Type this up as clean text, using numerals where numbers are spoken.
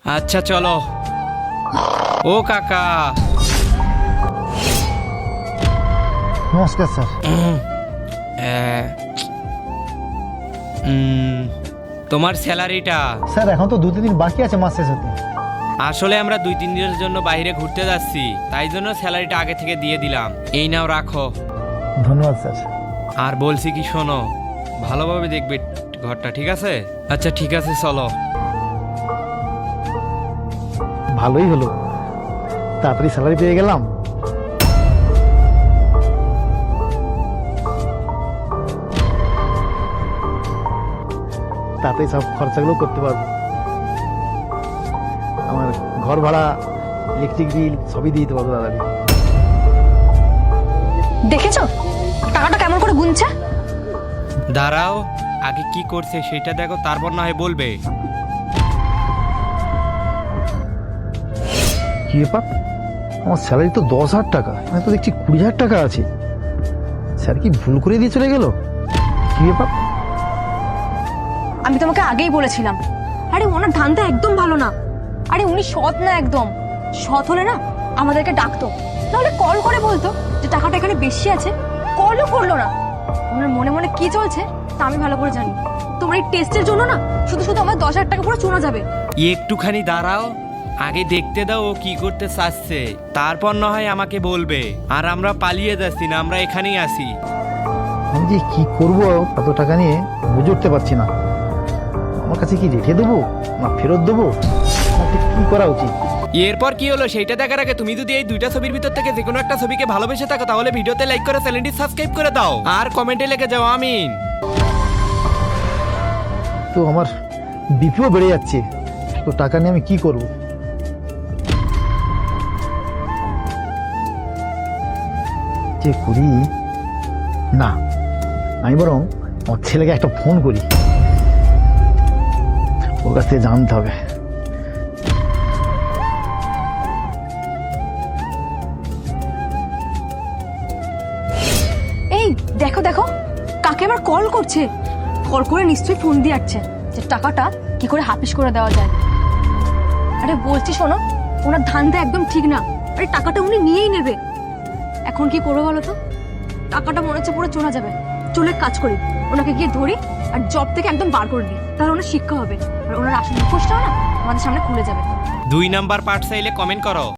আচ্ছা চলো। ও কাকা, নমস্কার স্যার। তোমার স্যালারিটা? স্যার এখন তো 2-3 দিন বাকি আছে মাস শেষ হতে। আসলে আমরা 2-3 দিনের জন্য বাইরে ঘুরতে যাচ্ছি, তাই জন্য স্যালারিটা আগে থেকে দিয়ে দিলাম। এই নাও রাখো। ধন্যবাদ স্যার। আর বলছি কি, শোনো, ভালোভাবে দেখবে ঘরটা, ঠিক আছে? আচ্ছা ঠিক আছে, চলো। ভালোই হলো, তাড়াতাড়ি স্যালারি পেয়ে গেলাম। তাতেই সব খরচাগুলো করতে পারবো। আমার ঘর ভাড়া, ইলেকট্রিক বিল সবই দিয়ে দিতে পারবো দাদাকে। দেখেছো টাকাটা কেমন করে গুনছে? দাঁড়াও, আগে কি করছে সেটা দেখো, তারপর না হয় বলবে। কি ব্যাপার, আমার স্যালারি তো 10,000 টাকা, আমি তো দেখছি 20,000 টাকা আছে। স্যার কি ভুল করে দিয়ে চলে গেল? কি ব্যাপার? আমি তোমাকে আগেই বলেছিলাম, আরে ওনার ধান্দা একদম ভালো না। আরে উনি সৎ না, একদম সৎ হলে না আমাদেরকে ডাকতো, নাহলে কল করে বলতো যে টাকাটা এখানে বেশি আছে। কলও করলো না। ওনার মনে মনে কি চলছে তা আমি ভালো করে জানি। তোমার এই টেস্টের জন্য না শুধু শুধু আমার 10,000 টাকা পুরো চলে যাবে। একটুখানি দাঁড়াও, আগে দেখতে দাও ও কি করতে চাচ্ছে, তারপর না হয় আমাকে বলবে। আর আমরা পালিয়ে যাচ্ছি না, আমরা এখানেই আছি। আমি যে কি করব এত টাকা নিয়ে বুঝে উঠতে পারছি না। আমার কাছে কি রেখে দেবো না ফেরত দেবো, আমাকে কি করা উচিত? এরপর কি হলো সেইটা দেখার আগে তুমি যদি এই দুইটা ছবির ভিতর থেকে যে কোনো একটা ছবিকে ভালোবেসে থাকো, তাহলে ভিডিওতে লাইক করে চ্যানেলটি সাবস্ক্রাইব করে দাও আর কমেন্টে লিখে যাও আমিন। তো আমার বিপিও বেড়ে যাচ্ছে, তো টাকা নিয়ে আমি কি করব? যে করি না, আমি বরং আমার ছেলেকে একটা ফোন করি, ওর কাছ থেকে জানতে হবে। এই দেখো দেখো, কাকে আবার কল করছে। কল করে নিশ্চয়ই ফোন দিয়ে আসছে যে টাকাটা কি করে হাফিস করে দেওয়া যায়। আরে বলছি শোনো, ওনার ধান্দা একদম ঠিক না। আরে টাকাটা উনি নিয়েই নেবে। এখন কি করবো বলো তো? টাকাটা মনে হচ্ছে পুরো চলে যাবে। চলে কাজ করি, ওনাকে গিয়ে ধরি আর জব থেকে একদম বার করে দিই, তাহলে ওনার শিক্ষা হবে আর ওনার আসল মুখোশটাও না আমাদের সামনে খুলে যাবে। 2 নাম্বার পার্ট চাইলে কমেন্ট করো।